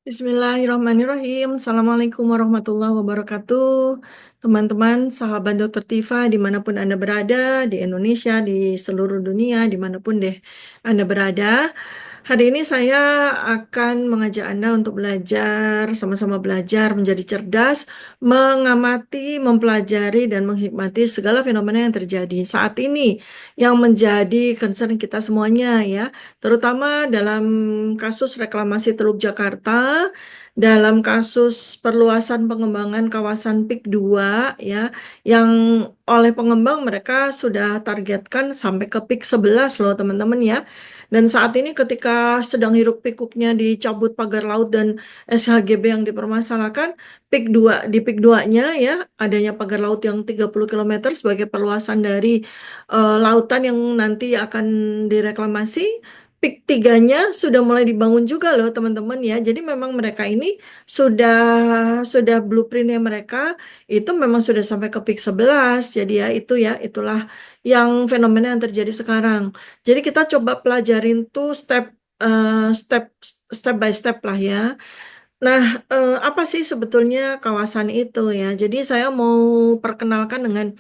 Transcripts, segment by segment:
Bismillahirrahmanirrahim. Assalamualaikum warahmatullahi wabarakatuh. Teman-teman, sahabat Dokter Tifa, dimanapun Anda berada, di Indonesia, di seluruh dunia, dimanapun deh Anda berada. Hari ini saya akan mengajak Anda untuk belajar, sama-sama belajar menjadi cerdas, mengamati, mempelajari, dan menghikmati segala fenomena yang terjadi saat ini, yang menjadi concern kita semuanya ya, terutama dalam kasus reklamasi Teluk Jakarta, dalam kasus perluasan pengembangan kawasan PIK 2 ya, yang oleh pengembang mereka sudah targetkan sampai ke PIK 11 loh teman-teman ya. Dan saat ini ketika sedang hiruk pikuknya dicabut pagar laut dan SHGB yang dipermasalahkan, PIK 2 di PIK 2-nya ya, adanya pagar laut yang 30 kilometer sebagai perluasan dari lautan yang nanti akan direklamasi. PIK 3-nya sudah mulai dibangun juga loh teman-teman ya. Jadi memang mereka ini sudah blueprintnya mereka itu memang sudah sampai ke PIK 11. Jadi ya itulah yang fenomena yang terjadi sekarang. Jadi kita coba pelajarin tuh step by step lah ya. Nah, apa sih sebetulnya kawasan itu ya? Jadi saya mau perkenalkan dengan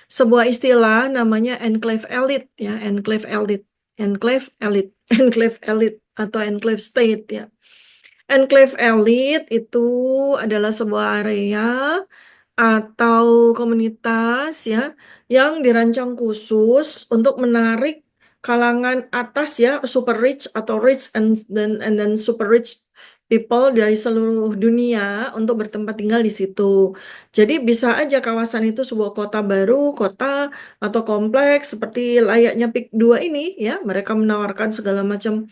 sebuah istilah namanya enclave elite ya, enclave elite, enclave elite, enclave elite atau enclave state ya. Enclave elite itu adalah sebuah area atau komunitas ya yang dirancang khusus untuk menarik kalangan atas ya, super rich atau rich and then super rich people dari seluruh dunia untuk bertempat tinggal di situ. Jadi bisa aja kawasan itu sebuah kota baru, kota atau kompleks seperti layaknya PIK 2 ini ya, mereka menawarkan segala macam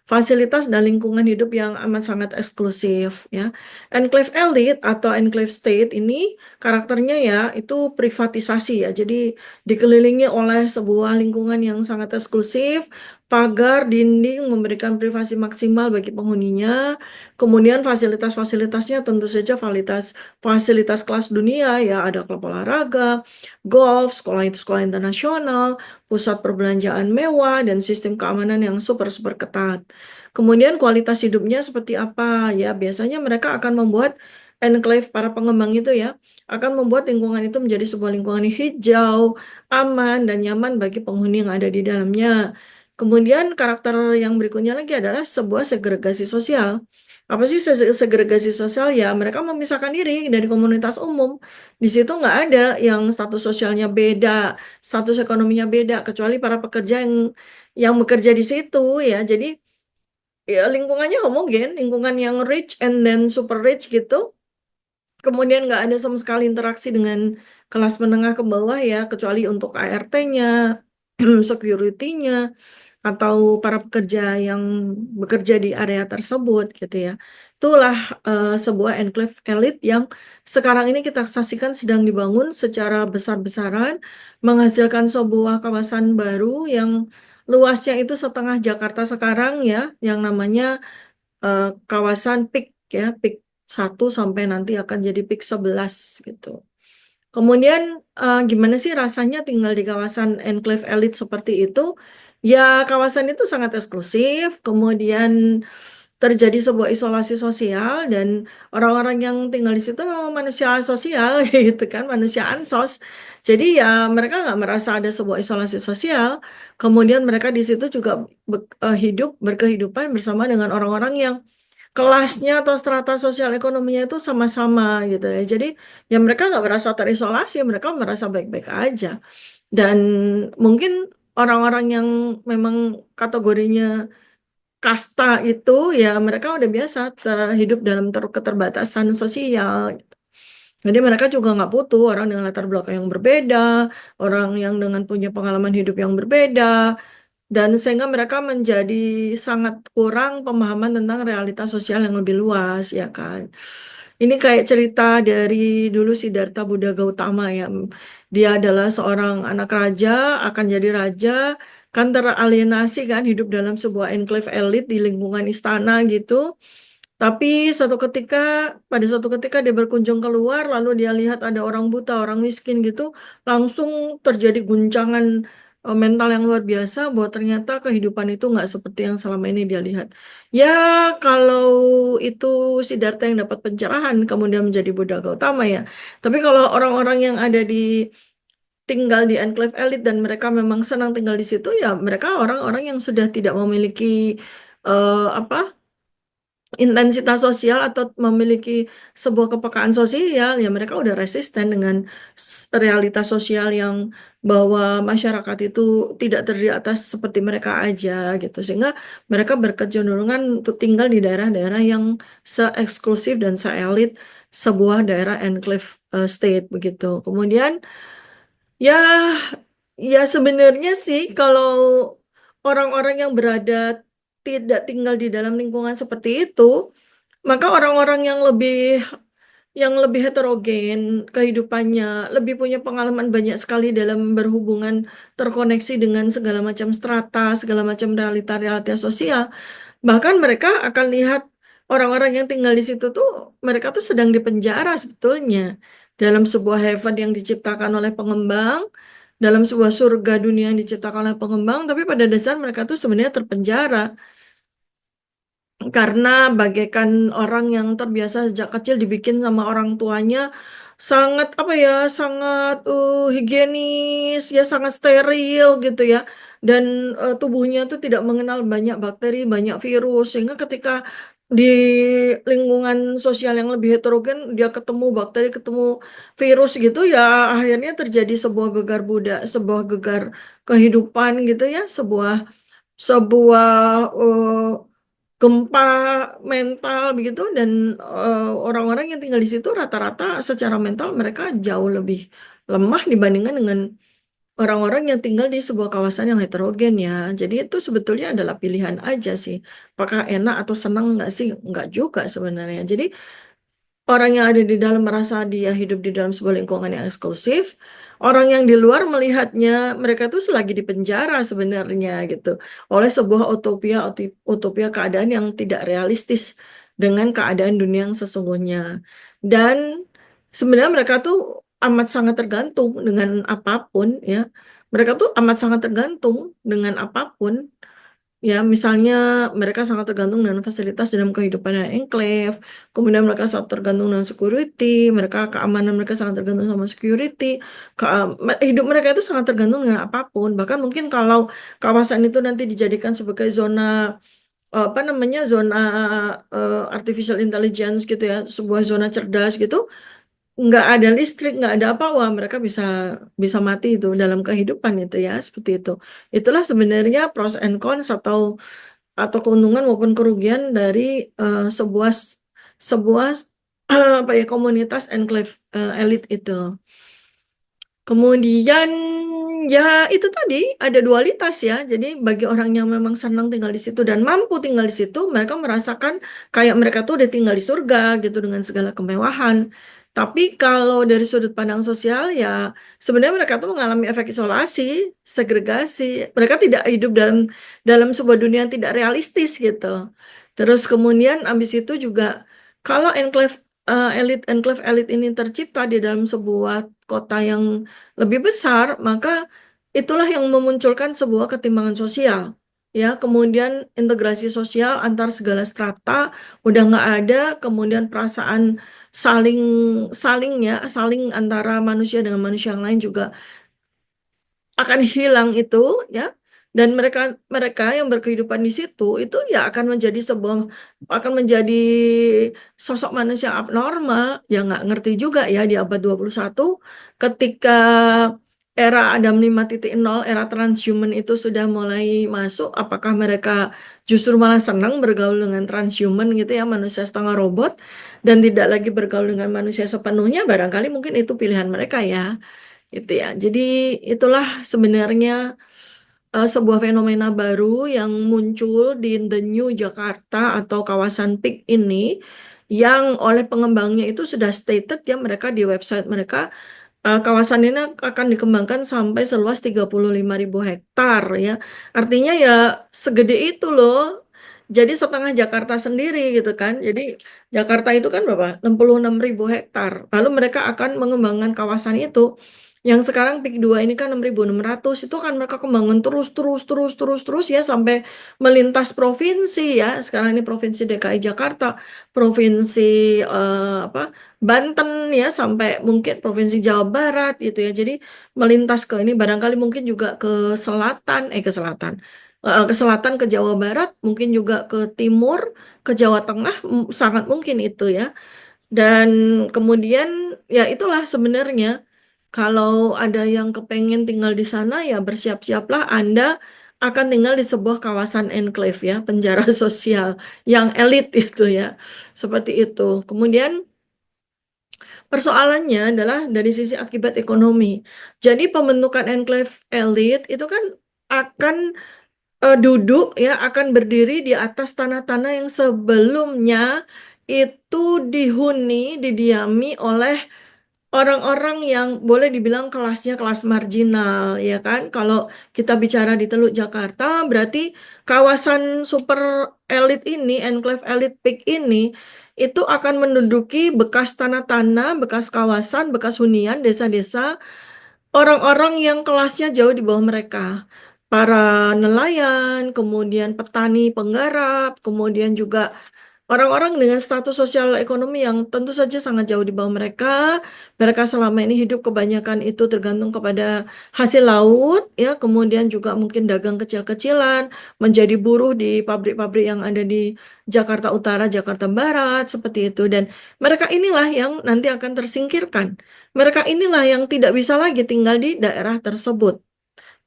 fasilitas dan lingkungan hidup yang amat sangat eksklusif ya. Enclave elite atau enclave state ini karakternya ya itu privatisasi ya. Jadi dikelilingi oleh sebuah lingkungan yang sangat eksklusif, pagar, dinding memberikan privasi maksimal bagi penghuninya. Kemudian fasilitas-fasilitasnya tentu saja fasilitas kelas dunia ya, ada klub olahraga, golf, sekolah internasional, pusat perbelanjaan mewah, dan sistem keamanan yang super-super ketat. Kemudian kualitas hidupnya seperti apa? Ya, biasanya mereka akan membuat enclave para pengembang itu ya, akan membuat lingkungan itu menjadi sebuah lingkungan hijau, aman, dan nyaman bagi penghuni yang ada di dalamnya. Kemudian karakter yang berikutnya lagi adalah sebuah segregasi sosial. Apa sih segregasi sosial? Ya, mereka memisahkan diri dari komunitas umum. Di situ nggak ada yang status sosialnya beda, status ekonominya beda, kecuali para pekerja yang bekerja di situ ya. Jadi ya lingkungannya homogen, lingkungan yang rich and then super rich gitu. Kemudian nggak ada sama sekali interaksi dengan kelas menengah ke bawah ya, kecuali untuk ART-nya, security-nya, atau para pekerja yang bekerja di area tersebut gitu ya. Itulah sebuah enclave elite yang sekarang ini kita saksikan sedang dibangun secara besar-besaran, menghasilkan sebuah kawasan baru yang luasnya itu setengah Jakarta sekarang ya, yang namanya kawasan PIK ya, PIK 1 sampai nanti akan jadi PIK 11 gitu. Kemudian gimana sih rasanya tinggal di kawasan enclave elite seperti itu? Ya, kawasan itu sangat eksklusif, kemudian terjadi sebuah isolasi sosial dan orang-orang yang tinggal di situ memang manusia sosial gitu kan, manusia ansos. Jadi ya mereka nggak merasa ada sebuah isolasi sosial. Kemudian mereka di situ juga hidup berkehidupan bersama dengan orang-orang yang kelasnya atau strata sosial ekonominya itu sama-sama gitu ya. Jadi ya mereka nggak merasa terisolasi, mereka merasa baik-baik aja. Dan mungkin orang-orang yang memang kategorinya kasta itu ya mereka udah biasa hidup dalam keterbatasan sosial. Jadi mereka juga nggak butuh orang dengan latar belakang yang berbeda, orang yang dengan punya pengalaman hidup yang berbeda, dan sehingga mereka menjadi sangat kurang pemahaman tentang realitas sosial yang lebih luas, ya kan. Ini kayak cerita dari dulu Siddhartha Buddha Gautama ya. Dia adalah seorang anak raja, akan jadi raja, kan teralienasi kan hidup dalam sebuah enclave elit di lingkungan istana gitu. Tapi pada suatu ketika dia berkunjung keluar, lalu dia lihat ada orang buta, orang miskin gitu, langsung terjadi guncangan mental yang luar biasa bahwa ternyata kehidupan itu nggak seperti yang selama ini dia lihat. Ya, kalau itu Siddhartha yang dapat pencerahan, kemudian menjadi Buddha Gautama ya. Tapi kalau orang-orang yang ada di tinggal di enclave elit dan mereka memang senang tinggal di situ, ya mereka orang-orang yang sudah tidak memiliki apa intensitas sosial atau memiliki sebuah kepekaan sosial, ya mereka udah resisten dengan realitas sosial yang bahwa masyarakat itu tidak terdiri atas seperti mereka aja gitu, sehingga mereka berkecenderungan untuk tinggal di daerah-daerah yang se-eksklusif dan se-elit sebuah daerah enclave state begitu. Kemudian ya, ya sebenarnya sih kalau orang-orang yang berada tidak tinggal di dalam lingkungan seperti itu, maka orang-orang yang lebih heterogen kehidupannya, lebih punya pengalaman banyak sekali dalam berhubungan terkoneksi dengan segala macam strata, segala macam realita-realita sosial. Bahkan mereka akan lihat orang-orang yang tinggal di situ tuh, mereka tuh sedang dipenjara sebetulnya dalam sebuah heaven yang diciptakan oleh pengembang, dalam sebuah surga dunia yang diciptakan oleh pengembang, tapi pada dasar mereka tuh sebenarnya terpenjara karena bagaikan orang yang terbiasa sejak kecil dibikin sama orang tuanya sangat apa ya, sangat higienis ya, sangat steril gitu ya, dan tubuhnya tuh tidak mengenal banyak bakteri, banyak virus, sehingga ketika di lingkungan sosial yang lebih heterogen dia ketemu bakteri, ketemu virus gitu ya, akhirnya terjadi sebuah gegar budaya, sebuah gegar kehidupan gitu ya, sebuah sebuah gempa mental begitu, dan orang-orang yang tinggal di situ rata-rata secara mental mereka jauh lebih lemah dibandingkan dengan orang-orang yang tinggal di sebuah kawasan yang heterogen ya. Jadi itu sebetulnya adalah pilihan aja sih. Apakah enak atau senang nggak sih? Nggak juga sebenarnya. Jadi orang yang ada di dalam merasa dia hidup di dalam sebuah lingkungan yang eksklusif. Orang yang di luar melihatnya mereka tuh selagi di penjara sebenarnya gitu. Oleh sebuah utopia keadaan yang tidak realistis dengan keadaan dunia yang sesungguhnya. Dan sebenarnya mereka tuh amat sangat tergantung dengan apapun ya. Mereka tuh amat sangat tergantung dengan apapun. Ya, misalnya mereka sangat tergantung dengan fasilitas dalam kehidupan yang enclave, kemudian mereka sangat tergantung dengan security, mereka keamanan mereka sangat tergantung sama security, hidup mereka itu sangat tergantung dengan apapun. Bahkan mungkin kalau kawasan itu nanti dijadikan sebagai zona apa namanya, zona artificial intelligence gitu ya, sebuah zona cerdas gitu, nggak ada listrik, nggak ada apa, wah mereka bisa bisa mati itu dalam kehidupan itu ya, seperti itu. Itulah sebenarnya pros and cons atau keuntungan maupun kerugian dari sebuah apa ya, komunitas enclave elit itu. Kemudian ya itu tadi ada dualitas ya. Jadi bagi orang yang memang senang tinggal di situ dan mampu tinggal di situ, mereka merasakan kayak mereka tuh udah tinggal di surga gitu dengan segala kemewahan. Tapi kalau dari sudut pandang sosial ya sebenarnya mereka tuh mengalami efek isolasi, segregasi. Mereka tidak hidup dalam dalam sebuah dunia yang tidak realistis gitu. Terus kemudian abis itu juga kalau enclave elit ini tercipta di dalam sebuah kota yang lebih besar, maka itulah yang memunculkan sebuah ketimbangan sosial. Ya, kemudian integrasi sosial antar segala strata udah nggak ada, kemudian perasaan saling saling antara manusia dengan manusia yang lain juga akan hilang itu ya, dan mereka mereka yang berkehidupan di situ itu ya akan menjadi sosok manusia abnormal yang nggak ngerti juga ya di abad 21 ketika era Adam 5.0, era transhuman itu sudah mulai masuk, apakah mereka justru malah senang bergaul dengan transhuman gitu ya, manusia setengah robot, dan tidak lagi bergaul dengan manusia sepenuhnya, barangkali mungkin itu pilihan mereka ya gitu ya. Jadi itulah sebenarnya sebuah fenomena baru yang muncul di The New Jakarta atau kawasan PIK ini, yang oleh pengembangnya itu sudah stated ya, mereka di website mereka kawasan ini akan dikembangkan sampai seluas 35.000 hektar ya. Artinya ya segede itu loh. Jadi setengah Jakarta sendiri gitu kan. Jadi Jakarta itu kan berapa? 66.000 hektar. Lalu mereka akan mengembangkan kawasan itu Yang sekarang PIK 2 ini kan 6.600, itu kan mereka kembangkan terus terus terus terus terus ya sampai melintas provinsi ya. Sekarang ini provinsi DKI Jakarta, provinsi apa Banten ya, sampai mungkin provinsi Jawa Barat gitu ya. Jadi melintas ke ini barangkali mungkin juga ke selatan, ke selatan. Ke selatan, ke Jawa Barat, mungkin juga ke timur, ke Jawa Tengah, sangat mungkin itu ya. Dan kemudian ya itulah sebenarnya kalau ada yang kepengen tinggal di sana ya bersiap-siaplah Anda akan tinggal di sebuah kawasan enclave ya, penjara sosial yang elit itu ya. Seperti itu. Kemudian persoalannya adalah dari sisi akibat ekonomi. Jadi pembentukan enclave elit itu kan akan duduk ya, akan berdiri di atas tanah-tanah yang sebelumnya itu dihuni, didiami oleh orang-orang yang boleh dibilang kelasnya kelas marginal, ya kan? Kalau kita bicara di Teluk Jakarta, berarti kawasan super elit ini, enclave elit peak ini, itu akan menduduki bekas tanah-tanah, bekas kawasan, bekas hunian, desa-desa, orang-orang yang kelasnya jauh di bawah mereka. Para nelayan, kemudian petani penggarap, kemudian juga orang-orang dengan status sosial ekonomi yang tentu saja sangat jauh di bawah mereka. Mereka selama ini hidup kebanyakan itu tergantung kepada hasil laut, ya. Kemudian juga mungkin dagang kecil-kecilan, menjadi buruh di pabrik-pabrik yang ada di Jakarta Utara, Jakarta Barat, seperti itu. Dan mereka inilah yang nanti akan tersingkirkan. Mereka inilah yang tidak bisa lagi tinggal di daerah tersebut.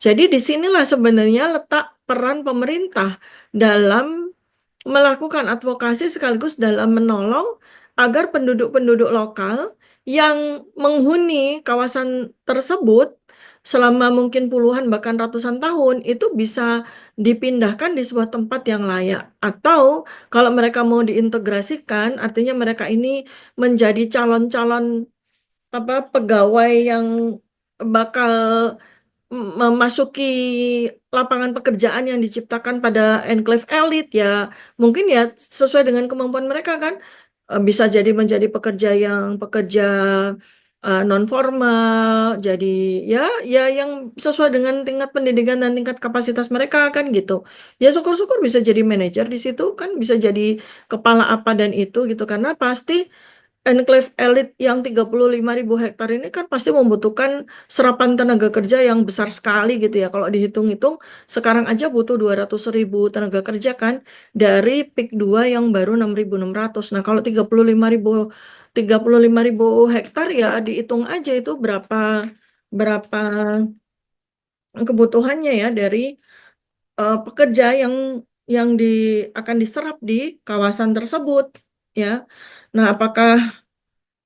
Jadi disinilah sebenarnya letak peran pemerintah dalam melakukan advokasi sekaligus dalam menolong agar penduduk-penduduk lokal yang menghuni kawasan tersebut selama mungkin puluhan bahkan ratusan tahun itu bisa dipindahkan di sebuah tempat yang layak. Atau kalau mereka mau diintegrasikan, artinya mereka ini menjadi calon-calon pegawai yang bakal memasuki lapangan pekerjaan yang diciptakan pada enclave elit ya mungkin ya sesuai dengan kemampuan mereka kan. Bisa jadi menjadi pekerja non formal, jadi ya ya yang sesuai dengan tingkat pendidikan dan tingkat kapasitas mereka kan gitu ya, syukur-syukur bisa jadi manajer di situ kan, bisa jadi kepala apa dan itu gitu, karena pasti enclave elit yang 35.000 hektar ini kan pasti membutuhkan serapan tenaga kerja yang besar sekali gitu ya. Kalau dihitung-hitung sekarang aja butuh 200.000 tenaga kerja kan dari PIK 2 yang baru 6.600. Nah, kalau 35.000 hektar ya dihitung aja itu berapa berapa kebutuhannya ya dari pekerja yang akan diserap di kawasan tersebut ya. Nah, apakah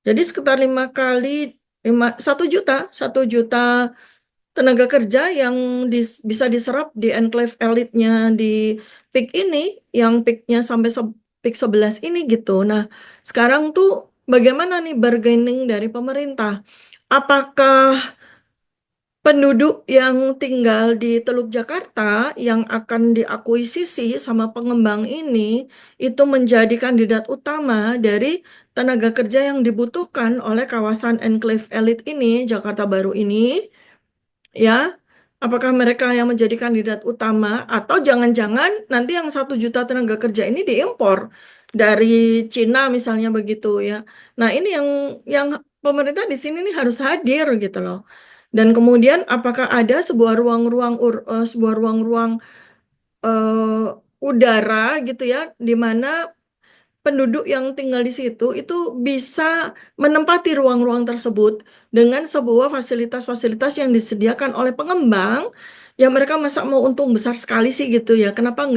jadi sekitar 1 juta tenaga kerja yang bisa diserap di enclave elitnya di PIK ini, yang PIK-nya sampai PIK 11 ini gitu. Nah, sekarang tuh bagaimana nih bargaining dari pemerintah? Apakah penduduk yang tinggal di Teluk Jakarta yang akan diakuisisi sama pengembang ini itu menjadi kandidat utama dari tenaga kerja yang dibutuhkan oleh kawasan enclave elit ini, Jakarta Baru ini, ya? Apakah mereka yang menjadi kandidat utama atau jangan-jangan nanti yang 1 juta tenaga kerja ini diimpor dari Cina misalnya begitu ya. Nah, ini yang pemerintah di sini nih harus hadir gitu loh. Dan kemudian apakah ada sebuah ruang-ruang eh, udara gitu ya di mana penduduk yang tinggal di situ itu bisa menempati ruang-ruang tersebut dengan sebuah fasilitas-fasilitas yang disediakan oleh pengembang, ya mereka masa mau untung besar sekali sih gitu ya, kenapa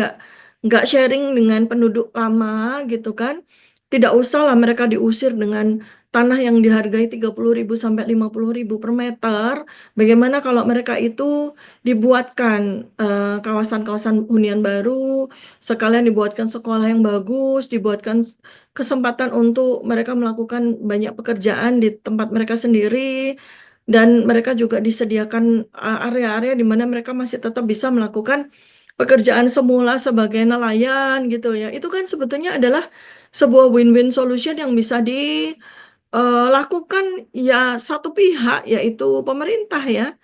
nggak sharing dengan penduduk lama gitu kan, tidak usah lah mereka diusir dengan tanah yang dihargai 30.000 sampai 50.000 per meter. Bagaimana kalau mereka itu dibuatkan kawasan-kawasan hunian baru, sekalian dibuatkan sekolah yang bagus, dibuatkan kesempatan untuk mereka melakukan banyak pekerjaan di tempat mereka sendiri, dan mereka juga disediakan area-area di mana mereka masih tetap bisa melakukan pekerjaan semula sebagai nelayan gitu ya. Itu kan sebetulnya adalah sebuah win-win solution yang bisa lakukan ya satu pihak, yaitu pemerintah ya.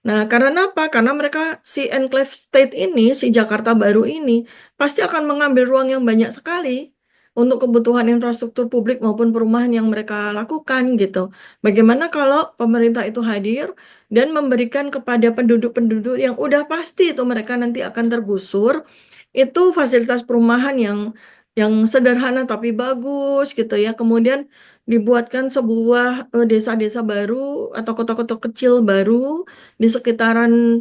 Nah, karena apa? Karena mereka si enclave state ini, si Jakarta Baru ini, pasti akan mengambil ruang yang banyak sekali untuk kebutuhan infrastruktur publik maupun perumahan yang mereka lakukan gitu. Bagaimana kalau pemerintah itu hadir dan memberikan kepada penduduk-penduduk yang udah pasti itu mereka nanti akan tergusur, itu fasilitas perumahan yang sederhana tapi bagus gitu ya. Kemudian dibuatkan sebuah desa-desa baru atau kota-kota kecil baru di sekitaran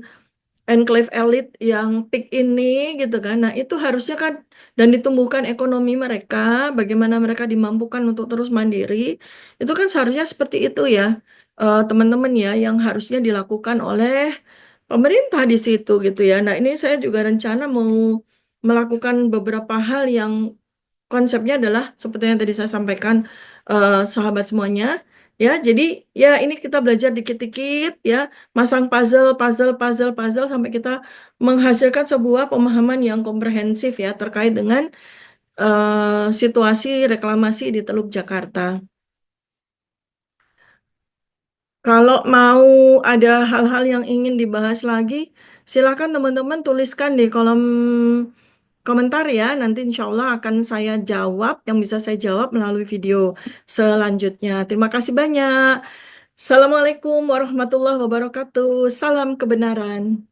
enclave elit yang peak ini gitu kan. Nah, itu harusnya kan dan ditumbuhkan ekonomi mereka, bagaimana mereka dimampukan untuk terus mandiri. Itu kan seharusnya seperti itu ya, teman-teman ya, yang harusnya dilakukan oleh pemerintah di situ gitu ya. Nah, ini saya juga rencana mau melakukan beberapa hal yang konsepnya adalah seperti yang tadi saya sampaikan, sahabat semuanya. Ya, jadi ya ini kita belajar dikit-dikit ya, masang puzzle, puzzle, puzzle, puzzle sampai kita menghasilkan sebuah pemahaman yang komprehensif ya terkait dengan situasi reklamasi di Teluk Jakarta. Kalau mau ada hal-hal yang ingin dibahas lagi, silakan teman-teman tuliskan di kolom komentar ya. Nanti insya Allah akan saya jawab yang bisa saya jawab melalui video selanjutnya. Terima kasih banyak. Assalamualaikum warahmatullahi wabarakatuh. Salam kebenaran.